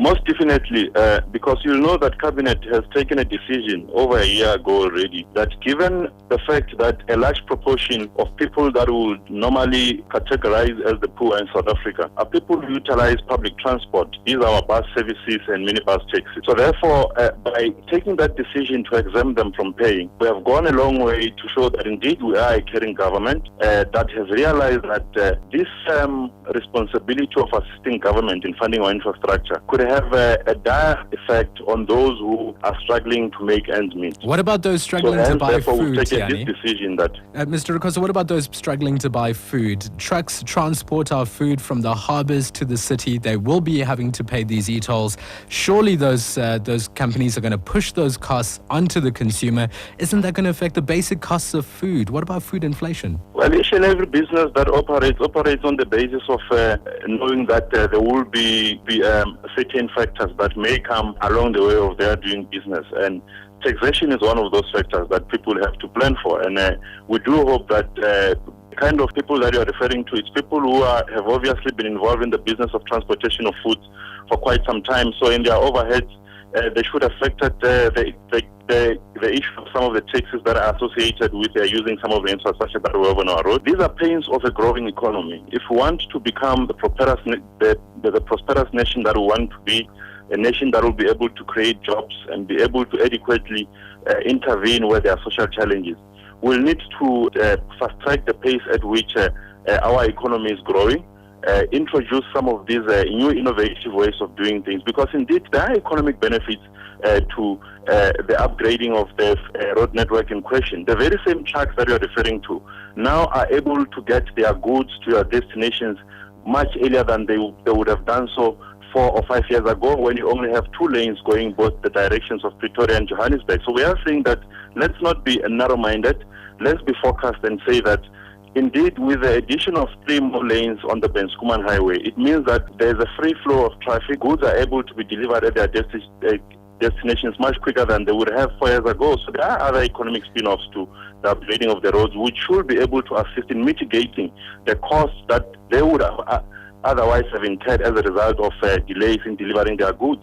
Most definitely, because you'll know that Cabinet has taken a decision over a year ago already that given the fact that a large proportion of people that would normally categorize as the poor in South Africa are people who utilize public transport. These are our bus services and minibus taxis. So therefore, by taking that decision to exempt them from paying, we have gone a long way to show that indeed we are a caring government that has realized that this responsibility of assisting government in funding our infrastructure could have a dire effect on those who are struggling to make ends meet. What about those struggling to buy food, Tiyani? This decision that Mr. Rikhotso, what about those struggling to buy food? Trucks transport our food from the harbours to the city. They will be having to pay these e-tolls. Surely those companies are going to push those costs onto the consumer. Isn't that going to affect the basic costs of food? What about food inflation? Well, each and every business that operates on the basis of knowing that there will be certain factors that may come along the way of their doing business, and taxation is one of those factors that people have to plan for. And we do hope that the kind of people that you are referring to, it's people who have obviously been involved in the business of transportation of food for quite some time. So in their overheads, they should have factored the issue of some of the taxes that are associated with using some of the infrastructure that we have on our road. These are pains of a growing economy. If we want to become the prosperous nation that we want to be, a nation that will be able to create jobs and be able to adequately intervene where there are social challenges, we'll need to fast-track the pace at which our economy is growing, introduce some of these new innovative ways of doing things, because indeed there are economic benefits to the upgrading of the road network in question. The very same trucks that you are referring to now are able to get their goods to their destinations much earlier than they would have done so 4 or 5 years ago, when you only have 2 lanes going both the directions of Pretoria and Johannesburg. So we are saying that let's not be narrow-minded, let's be focused and say that indeed, with the addition of 3 more lanes on the Ben-Schoeman Highway, it means that there's a free flow of traffic. Goods are able to be delivered at their destinations much quicker than they would have 4 years ago. So there are other economic spin-offs to the upgrading of the roads, which should be able to assist in mitigating the costs that they would have otherwise have incurred as a result of delays in delivering their goods.